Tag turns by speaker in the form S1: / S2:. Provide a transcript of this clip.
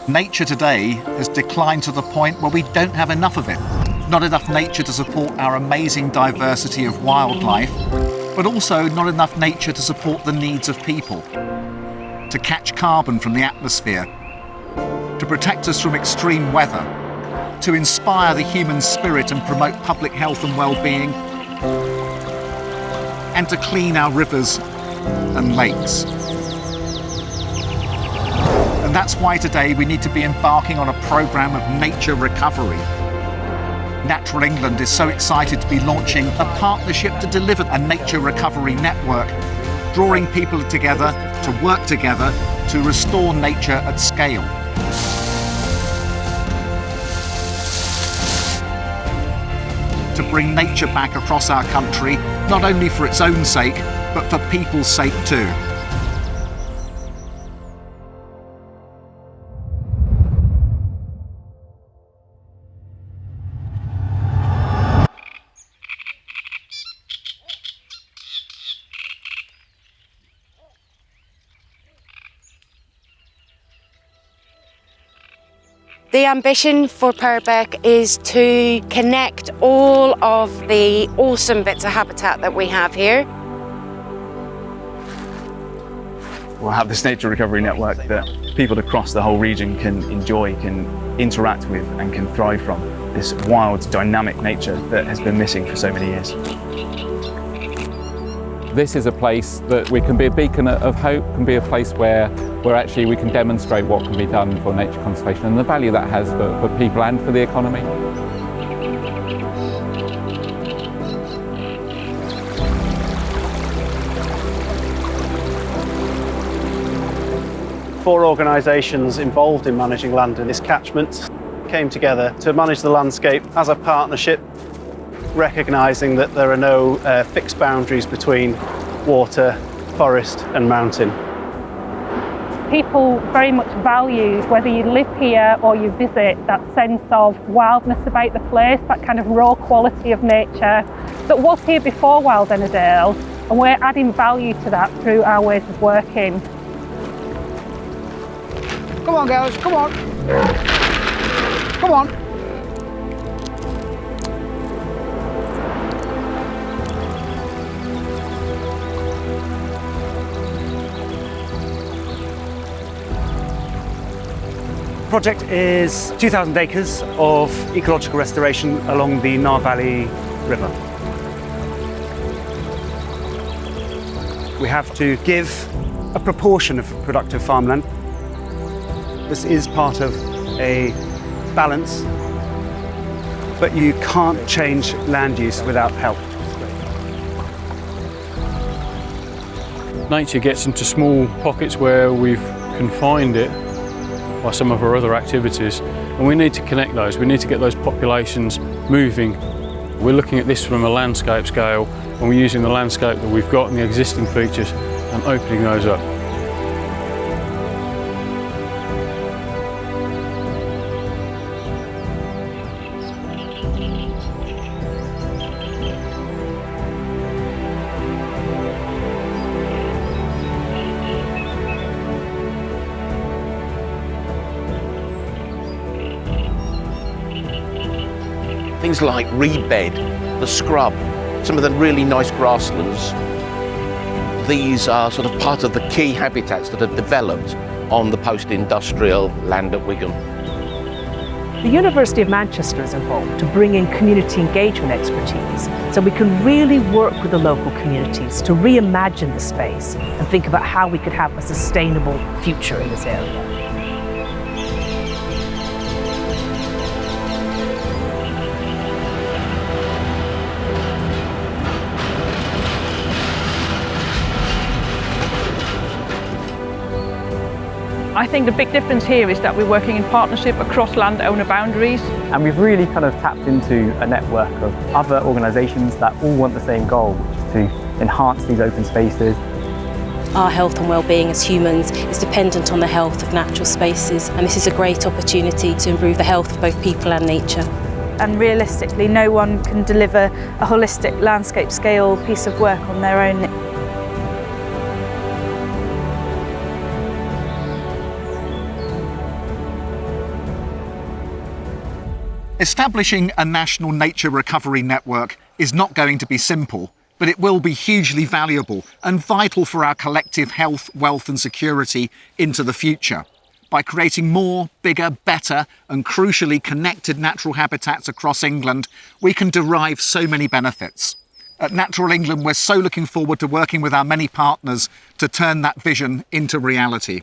S1: Nature today has declined to the point where we don't have enough of it. Not enough nature to support our amazing diversity of wildlife, but also not enough nature to support the needs of people. To catch carbon from the atmosphere, to protect us from extreme weather, to inspire the human spirit and promote public health and well-being, and to clean our rivers and lakes. And that's why today we need to be embarking on a programme of nature recovery. Natural England is so excited to be launching a partnership to deliver a nature recovery network, drawing people together to work together to restore nature at scale. To bring nature back across our country, not only for its own sake, but for people's sake too.
S2: The ambition for Purbeck is to connect all of the awesome bits of habitat that we have here.
S3: We'll have this nature recovery network that people across the whole region can enjoy, can interact with and can thrive from. This wild, dynamic nature that has been missing for so many years.
S4: This is a place that we can be a beacon of hope, can be a place where actually we can demonstrate what can be done for nature conservation and the value that has for people and for the economy.
S5: Four organisations involved in managing land in this catchment came together to manage the landscape as a partnership, recognising that there are no fixed boundaries between water, forest and mountain.
S6: People very much value, whether you live here or you visit, that sense of wildness about the place, that kind of raw quality of nature that was here before Wild Ennerdale, and we're adding value to that through our ways of working.
S7: Come on girls, come on! Come on!
S5: The project is 2,000 acres of ecological restoration along the Nar Valley River. We have to give a proportion of productive farmland. This is part of a balance, but you can't change land use without help.
S8: Nature gets into small pockets where we've confined it by some of our other activities, and we need to connect those. We need to get those populations moving. We're looking at this from a landscape scale, and we're using the landscape that we've got and the existing features and opening those up.
S9: Things like reed bed, the scrub, some of the really nice grasslands. These are sort of part of the key habitats that are developed on the post-industrial land at Wigan.
S10: The University of Manchester is involved to bring in community engagement expertise so we can really work with the local communities to reimagine the space and think about how we could have a sustainable future in this area.
S6: I think the big difference here is that we're working in partnership across landowner boundaries.
S11: And we've really kind of tapped into a network of other organisations that all want the same goal, which is to enhance these open spaces.
S12: Our health and well-being as humans is dependent on the health of natural spaces, and this is a great opportunity to improve the health of both people and nature.
S13: And realistically, no one can deliver a holistic landscape scale piece of work on their own.
S1: Establishing a national nature recovery network is not going to be simple, but it will be hugely valuable and vital for our collective health, wealth and security into the future. By creating more, bigger, better and crucially connected natural habitats across England, we can derive so many benefits. At Natural England, we're so looking forward to working with our many partners to turn that vision into reality.